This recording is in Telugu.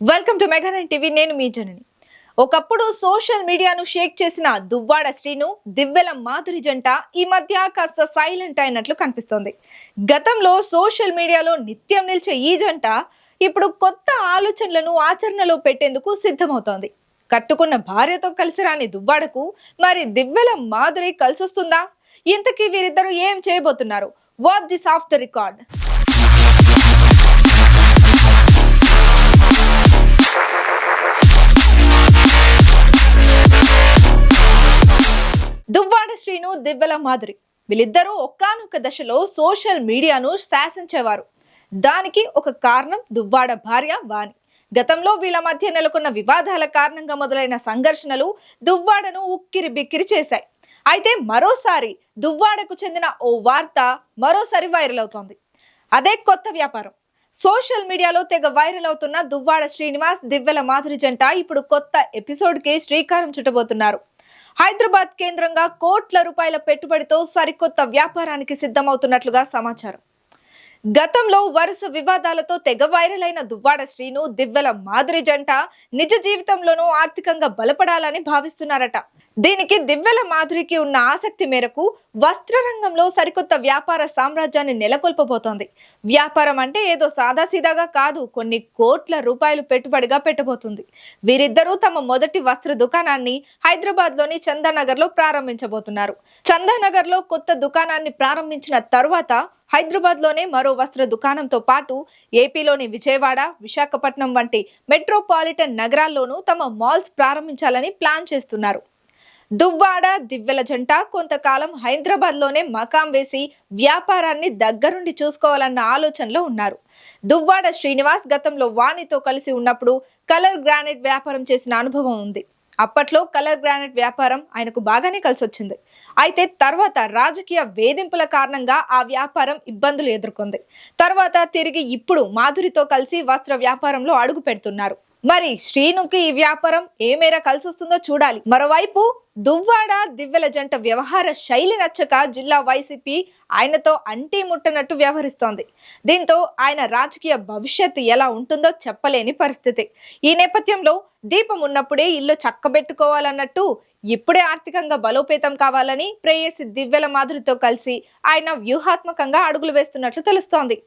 Welcome to Mega Nine TV. నేను మీ జనని. ఒకప్పుడు సోషల్ మీడియాను షేక్ చేసిన దువ్వాడ శ్రీను, దివ్వెల మాధురి జంట ఈ మధ్య కాస్త సైలెంట్ అయినట్లు కనిపిస్తోంది. గతంలో సోషల్ మీడియాలో నిత్యం నిలిచే ఈ జంట ఇప్పుడు కొత్త ఆలోచనలను ఆచరణలో పెట్టేందుకు సిద్ధమవుతోంది. కట్టుకున్న భార్యతో కలిసి రాని దువ్వాడకు మరి దివ్వెల మాధురి కలిసొస్తుందా? ఇంతకీ వీరిద్దరూ ఏం చేయబోతున్నారు? What this off the record. Duvvada Srinu, Divvela Madhuri వీళ్ళిద్దరూ ఒకానొక దశలో సోషల్ మీడియాను శాసించేవారు. దానికి ఒక కారణం దువ్వాడ భార్య వాణి. గతంలో వీళ్ళ మధ్య నెలకొన్న వివాదాల కారణంగా మొదలైన సంఘర్షణలు దువ్వాడను ఉక్కిరి బిక్కిరి చేశాయి. అయితే మరోసారి దువ్వాడకు చెందిన ఓ వార్త మరోసారి వైరల్ అవుతోంది. అదే కొత్త వ్యాపారం. సోషల్ మీడియాలో తెగ వైరల్ అవుతున్న దువ్వాడ శ్రీనివాస్, దివ్వెల మాధురి జంట ఇప్పుడు కొత్త ఎపిసోడ్ కి శ్రీకారం చుట్టబోతున్నారు. హైదరాబాద్ కేంద్రంగా కోట్ల రూపాయల పెట్టుబడితో సరికొత్త వ్యాపారానికి సిద్ధమవుతున్నట్లుగా సమాచారం. గతంలో వరుస వివాదాలతో తెగ వైరల్ అయిన దువ్వాడ శ్రీను, దివ్వెల మాధురి జంట నిజ జీవితంలోనూ ఆర్థికంగా బలపడాలని భావిస్తున్నారట. దీనికి దివ్వెల మాధురికి ఉన్న ఆసక్తి మేరకు వస్త్ర రంగంలో సరికొత్త వ్యాపార సామ్రాజ్యాన్ని నెలకొల్పబోతోంది. వ్యాపారం అంటే ఏదో సాదాసీదాగా కాదు, కొన్ని కోట్ల రూపాయలు పెట్టుబడిగా పెట్టబోతుంది. వీరిద్దరూ తమ మొదటి వస్త్ర దుకాణాన్ని హైదరాబాద్ లోని చందానగర్ లో ప్రారంభించబోతున్నారు. చందానగర్ లో కొత్త దుకాణాన్ని ప్రారంభించిన తరువాత హైదరాబాద్ లోనే మరో వస్త్ర దుకాణంతో పాటు ఏపీలోని విజయవాడ, విశాఖపట్నం వంటి మెట్రోపాలిటన్ నగరాల్లోనూ తమ మాల్స్ ప్రారంభించాలని ప్లాన్ చేస్తున్నారు. దువ్వాడ, దివ్వెల జంట కొంతకాలం హైదరాబాద్ లోనే మకాం వేసి వ్యాపారాన్ని దగ్గరుండి చూసుకోవాలన్న ఆలోచనలో ఉన్నారు. దువ్వాడ శ్రీనివాస్ గతంలో వాణితో కలిసి ఉన్నప్పుడు కలర్ గ్రానైట్ వ్యాపారం చేసిన అనుభవం ఉంది. అప్పట్లో కలర్ గ్రానైట్ వ్యాపారం ఆయనకు బాగానే కలిసొచ్చింది. అయితే తర్వాత రాజకీయ వేధింపుల కారణంగా ఆ వ్యాపారం ఇబ్బందులు ఎదుర్కొంది. తర్వాత తిరిగి ఇప్పుడు మాధురితో కలిసి వస్త్ర వ్యాపారంలో అడుగు పెడుతున్నారు. మరి శ్రీనుకి ఈ వ్యాపారం ఏ మేర కలిసొస్తుందో చూడాలి. మరోవైపు దువ్వాడ, దివ్వెల జంట వ్యవహార శైలి నచ్చక జిల్లా వైసీపీ ఆయనతో అంటీ ముట్టనట్టు వ్యవహరిస్తోంది. దీంతో ఆయన రాజకీయ భవిష్యత్తు ఎలా ఉంటుందో చెప్పలేని పరిస్థితి. ఈ నేపథ్యంలో దీపం ఉన్నప్పుడే ఇల్లు చక్కబెట్టుకోవాలన్నట్టు ఇప్పుడే ఆర్థికంగా బలోపేతం కావాలని ప్రేయసి దివ్వెల మాధురితో కలిసి ఆయన వ్యూహాత్మకంగా అడుగులు వేస్తున్నట్లు తెలుస్తోంది.